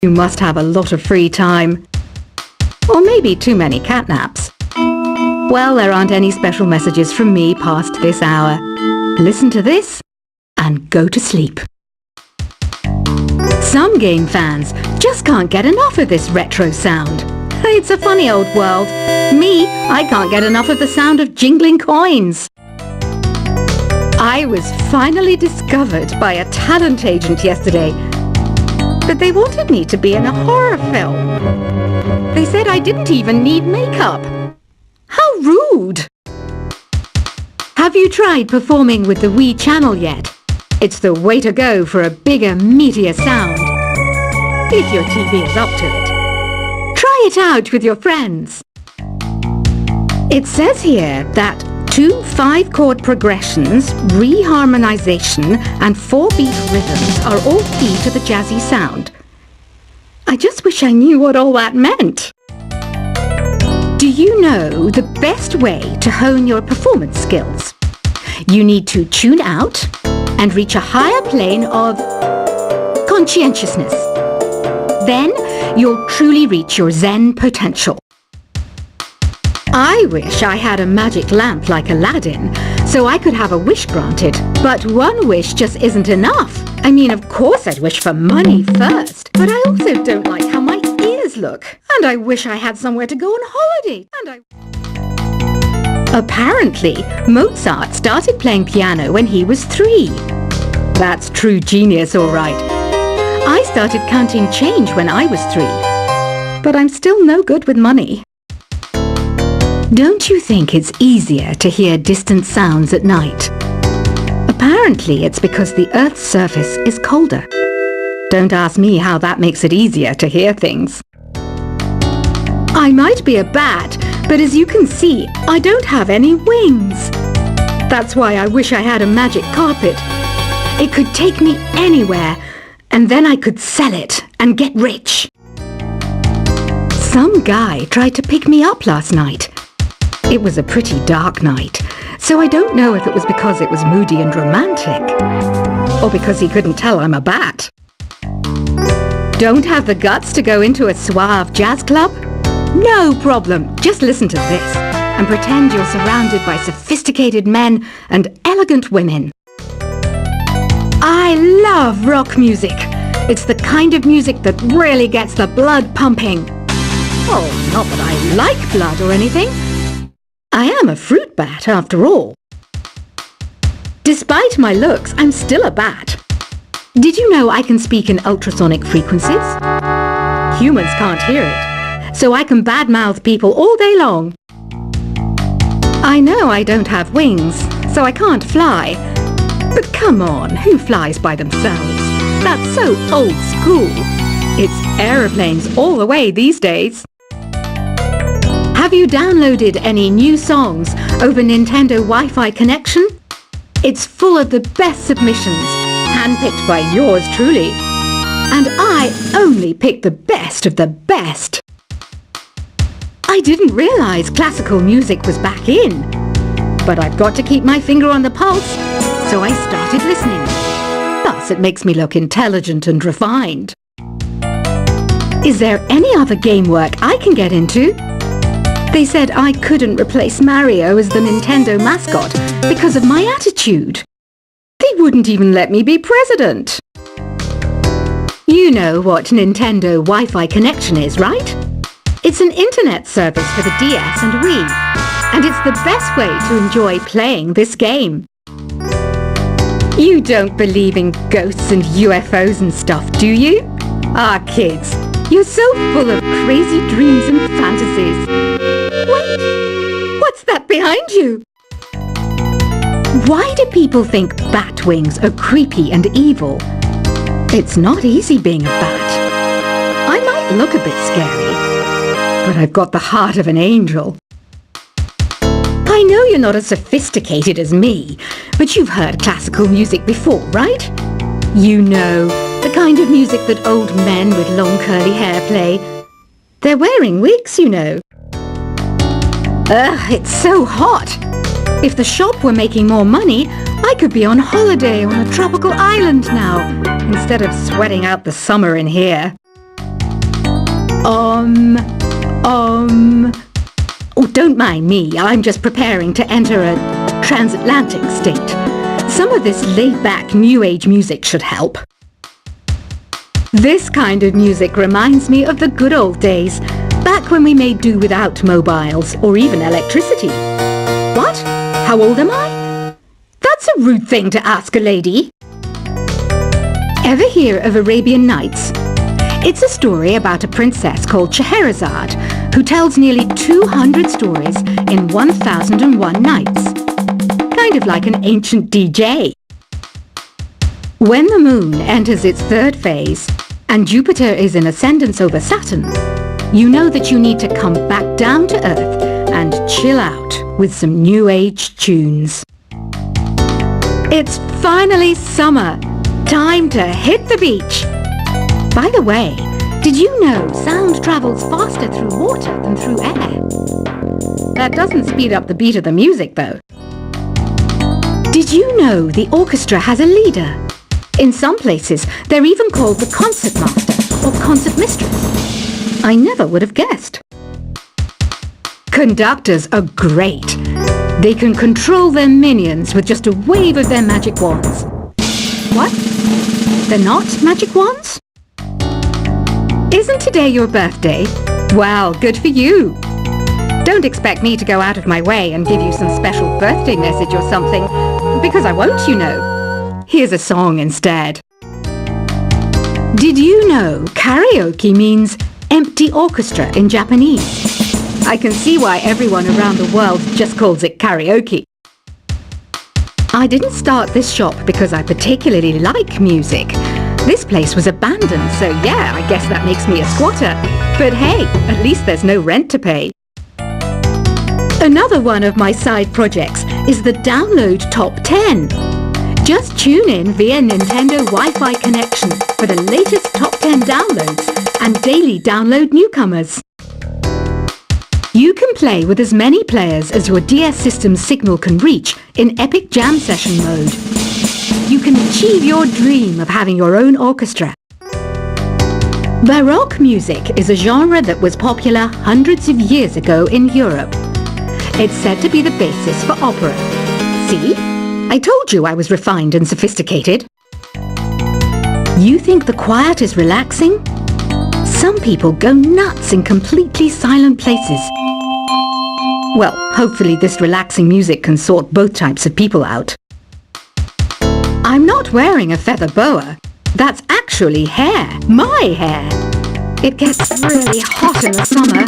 You must have a lot of free time. Or maybe too many catnaps. Well, there aren't any special messages from me past this hour. Listen to this and go to sleep. Some game fans just can't get enough of this retro sound. It's a funny old world. Me, I can't get enough of the sound of jingling coins. I was finally discovered by a talent agent yesterday, but they wanted me to be in a horror film. They said I didn't even need makeup. How rude! Have you tried performing with the Wii channel yet? It's the way to go for a bigger, meatier sound. If your TV is up to it. Try it out with your friends. It says here that 2 5-chord progressions, reharmonization and 4-beat rhythms are all key to the jazzy sound. I just wish I knew what all that meant. Do you know the best way to hone your performance skills? You need to tune out and reach a higher plane of conscientiousness. Then you'll truly reach your Zen potential. I wish I had a magic lamp like Aladdin, so I could have a wish granted. But one wish just isn't enough. I mean, of course I'd wish for money first, but I also don't like how my ears look. And I wish I had somewhere to go on holiday. Apparently, Mozart started playing piano when he was 3. That's true genius, all right. I started counting change when I was 3. But I'm still no good with money. Don't you think it's easier to hear distant sounds at night? Apparently, it's because the Earth's surface is colder. Don't ask me how that makes it easier to hear things. I might be a bat, but as you can see, I don't have any wings. That's why I wish I had a magic carpet. It could take me anywhere, and then I could sell it and get rich. Some guy tried to pick me up last night. It was a pretty dark night, so I don't know if it was because it was moody and romantic, or because he couldn't tell I'm a bat. Don't have the guts to go into a suave jazz club? No problem, just listen to this and pretend you're surrounded by sophisticated men and elegant women. I love rock music. It's the kind of music that really gets the blood pumping. Oh, not that I like blood or anything. I am a fruit bat, after all. Despite my looks, I'm still a bat. Did you know I can speak in ultrasonic frequencies? Humans can't hear it, so I can badmouth people all day long. I know I don't have wings, so I can't fly. But come on, who flies by themselves? That's so old school. It's aeroplanes all the way these days. Have you downloaded any new songs over Nintendo Wi-Fi connection? It's full of the best submissions, handpicked by yours truly. And I only pick the best of the best. I didn't realize classical music was back in. But I've got to keep my finger on the pulse, so I started listening. Thus, it makes me look intelligent and refined. Is there any other game work I can get into? They said I couldn't replace Mario as the Nintendo mascot because of my attitude. They wouldn't even let me be president. You know what Nintendo Wi-Fi connection is, right? It's an internet service for the DS and Wii, and it's the best way to enjoy playing this game. You don't believe in ghosts and UFOs and stuff, do you? Ah, kids, you're so full of crazy dreams and fantasies. Wait, what's that behind you? Why do people think bat wings are creepy and evil? It's not easy being a bat. I might look a bit scary, but I've got the heart of an angel. I know you're not as sophisticated as me, but you've heard classical music before, right? You know, the kind of music that old men with long curly hair play. They're wearing wigs, you know. Ugh, it's so hot. If the shop were making more money, I could be on holiday on a tropical island now, instead of sweating out the summer in here. Oh, don't mind me. I'm just preparing to enter a transatlantic state. Some of this laid-back New Age music should help. This kind of music reminds me of the good old days, back when we made do without mobiles or even electricity. What? How old am I? That's a rude thing to ask a lady. Ever hear of Arabian Nights? It's a story about a princess called Scheherazade who tells nearly 200 stories in 1001 nights. Kind of like an ancient DJ. When the moon enters its third phase and Jupiter is in ascendance over Saturn, you know that you need to come back down to Earth and chill out with some New Age tunes. It's finally summer. Time to hit the beach. By the way, did you know sound travels faster through water than through air? That doesn't speed up the beat of the music, though. Did you know the orchestra has a leader? In some places, they're even called the concert master or concert mistress. I never would have guessed. Conductors are great. They can control their minions with just a wave of their magic wands. What? They're not magic wands? Isn't today your birthday? Well, good for you. Don't expect me to go out of my way and give you some special birthday message or something, because I won't, you know. Here's a song instead. Did you know karaoke means empty orchestra in Japanese? I can see why everyone around the world just calls it karaoke. I didn't start this shop because I particularly like music. This place was abandoned, so yeah, I guess that makes me a squatter. But hey, at least there's no rent to pay. Another one of my side projects is the Download Top 10. Just tune in via Nintendo Wi-Fi connection for the latest Top 10 downloads and daily download newcomers. You can play with as many players as your DS system's signal can reach in Epic Jam Session mode. You can achieve your dream of having your own orchestra. Baroque music is a genre that was popular hundreds of years ago in Europe. It's said to be the basis for opera. See? I told you I was refined and sophisticated. You think the quiet is relaxing? Some people go nuts in completely silent places. Well, hopefully this relaxing music can sort both types of people out. I'm not wearing a feather boa. That's actually hair. My hair. It gets really hot in the summer.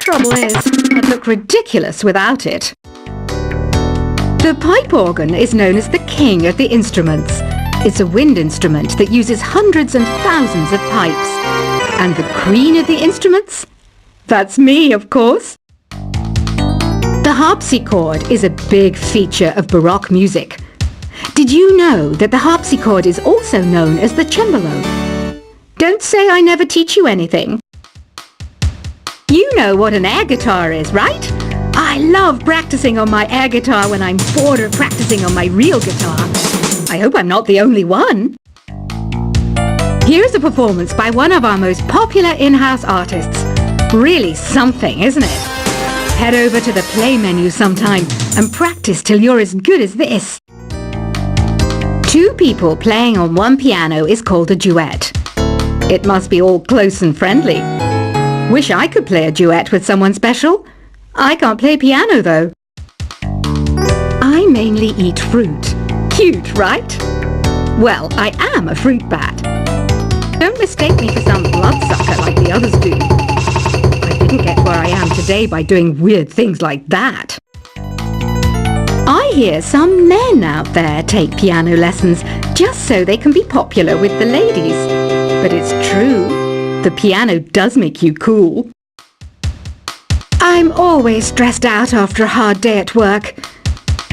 Trouble is, I'd look ridiculous without it. The pipe organ is known as the king of the instruments. It's a wind instrument that uses hundreds and thousands of pipes. And the queen of the instruments? That's me, of course. The harpsichord is a big feature of Baroque music. Did you know that the harpsichord is also known as the cembalo? Don't say I never teach you anything. You know what an air guitar is, right? I love practicing on my air guitar when I'm bored of practicing on my real guitar. I hope I'm not the only one. Here's a performance by one of our most popular in-house artists. Really something, isn't it? Head over to the play menu sometime and practice till you're as good as this. Two people playing on one piano is called a duet. It must be all close and friendly. Wish I could play a duet with someone special. I can't play piano though. I mainly eat fruit. Cute, right? Well, I am a fruit bat. Don't mistake me for some bloodsucker like the others do. I didn't get where I am today by doing weird things like that. I hear some men out there take piano lessons just so they can be popular with the ladies. But it's true, the piano does make you cool. I'm always stressed out after a hard day at work.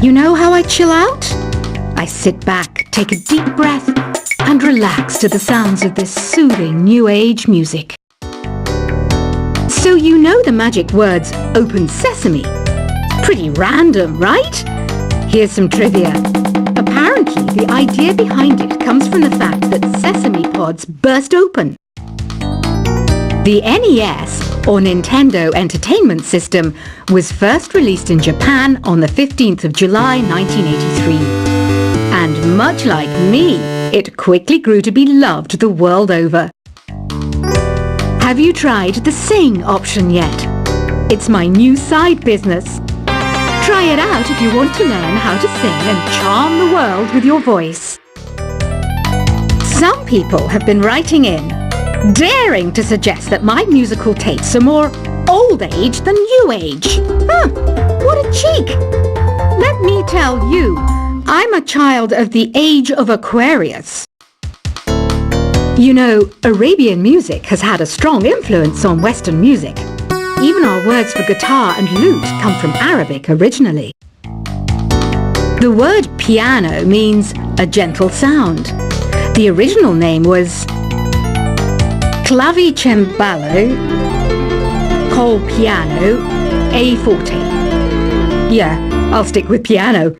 You know how I chill out? I sit back, take a deep breath, and relax to the sounds of this soothing New Age music. So you know the magic words "Open Sesame"? Pretty random, right? Here's some trivia. Apparently, the idea behind it comes from the fact that sesame pods burst open. The NES, or Nintendo Entertainment System, was first released in Japan on the 15th of July 1983. And much like me, it quickly grew to be loved the world over. Have you tried the Sing option yet? It's my new side business. Try it out if you want to learn how to sing and charm the world with your voice. Some people have been writing in, daring to suggest that my musical tastes are more old age than new age. What a cheek! Let me tell you, I'm a child of the age of Aquarius. You know, Arabian music has had a strong influence on Western music. Even our words for guitar and lute come from Arabic originally. The word piano means a gentle sound. The original name was clavicembalo col piano e forte. Yeah, I'll stick with piano.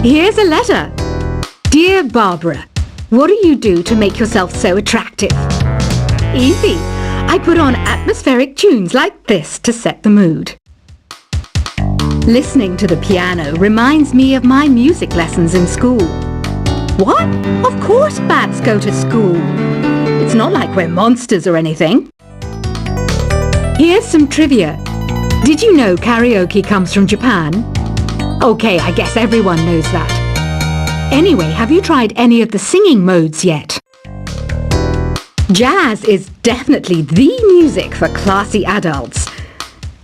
Here's a letter. Dear Barbara, what do you do to make yourself so attractive? Easy. I put on atmospheric tunes like this to set the mood. Listening to the piano reminds me of my music lessons in school. What? Of course bats go to school. It's not like we're monsters or anything. Here's some trivia. Did you know karaoke comes from Japan? Okay, I guess everyone knows that. Anyway, have you tried any of the singing modes yet? Jazz is definitely the music for classy adults.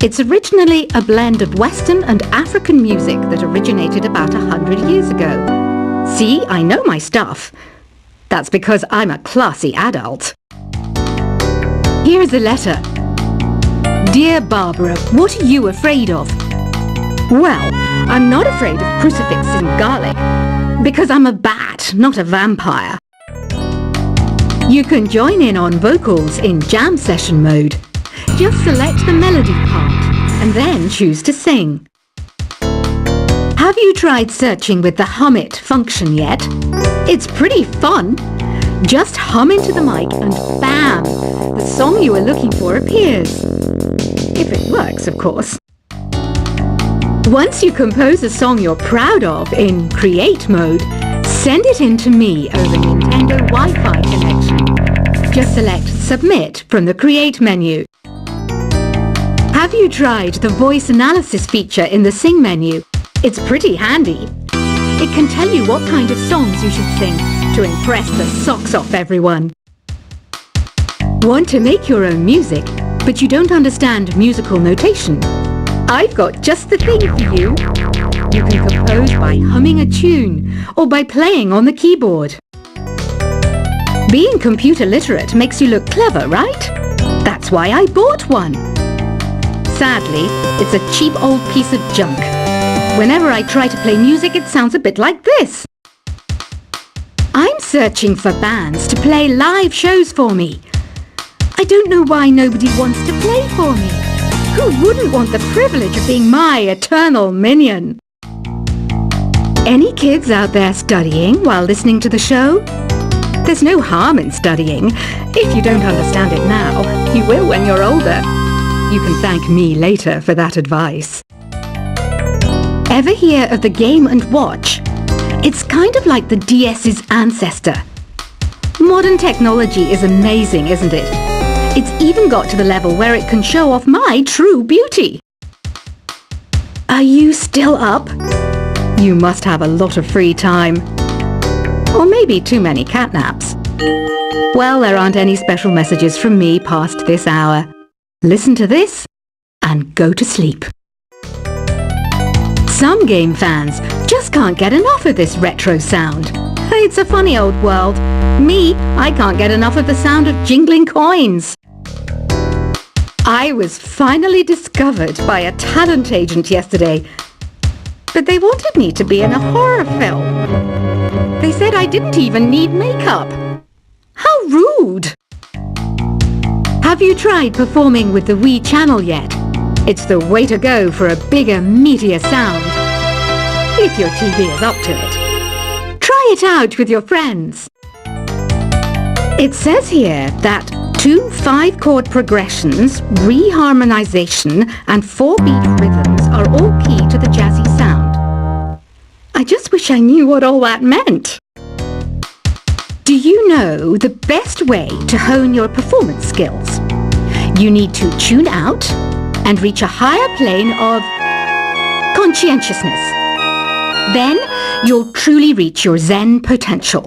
It's originally a blend of Western and African music that originated about 100 years ago. See, I know my stuff. That's because I'm a classy adult. Here's a letter. Dear Barbara, what are you afraid of? Well, I'm not afraid of crucifix and garlic, because I'm a bat, not a vampire. You can join in on vocals in jam session mode. Just select the melody part and then choose to sing. Have you tried searching with the Hum It function yet? It's pretty fun. Just hum into the mic and bam! The song you are looking for appears. If it works, of course. Once you compose a song you're proud of in Create mode, send it in to me over Nintendo Wi-Fi connection. Just select Submit from the Create menu. Have you tried the voice analysis feature in the Sing menu? It's pretty handy. It can tell you what kind of songs you should sing to impress the socks off everyone. Want to make your own music, but you don't understand musical notation? I've got just the thing for you. You can compose by humming a tune or by playing on the keyboard. Being computer literate makes you look clever, right? That's why I bought one. Sadly, it's a cheap old piece of junk. Whenever I try to play music, it sounds a bit like this. I'm searching for bands to play live shows for me. I don't know why nobody wants to play for me. Who wouldn't want the privilege of being my eternal minion? Any kids out there studying while listening to the show? There's no harm in studying. If you don't understand it now, you will when you're older. You can thank me later for that advice. Ever hear of the Game & Watch? It's kind of like the DS's ancestor. Modern technology is amazing, isn't it? It's even got to the level where it can show off my true beauty. Are you still up? You must have a lot of free time. Or maybe too many catnaps. Well, there aren't any special messages from me past this hour. Listen to this and go to sleep. Some game fans just can't get enough of this retro sound. It's a funny old world. Me, I can't get enough of the sound of jingling coins. I was finally discovered by a talent agent yesterday, but they wanted me to be in a horror film. They said I didn't even need makeup. How rude! Have you tried performing with the Wii channel yet? It's the way to go for a bigger, meatier sound. If your TV is up to it. Try it out with your friends. It says here that 2 5-chord progressions, reharmonization, and 4-beat rhythms are all key to the jazzy sound. I just wish I knew what all that meant. Do you know the best way to hone your performance skills? You need to tune out and reach a higher plane of conscientiousness. Then you'll truly reach your Zen potential.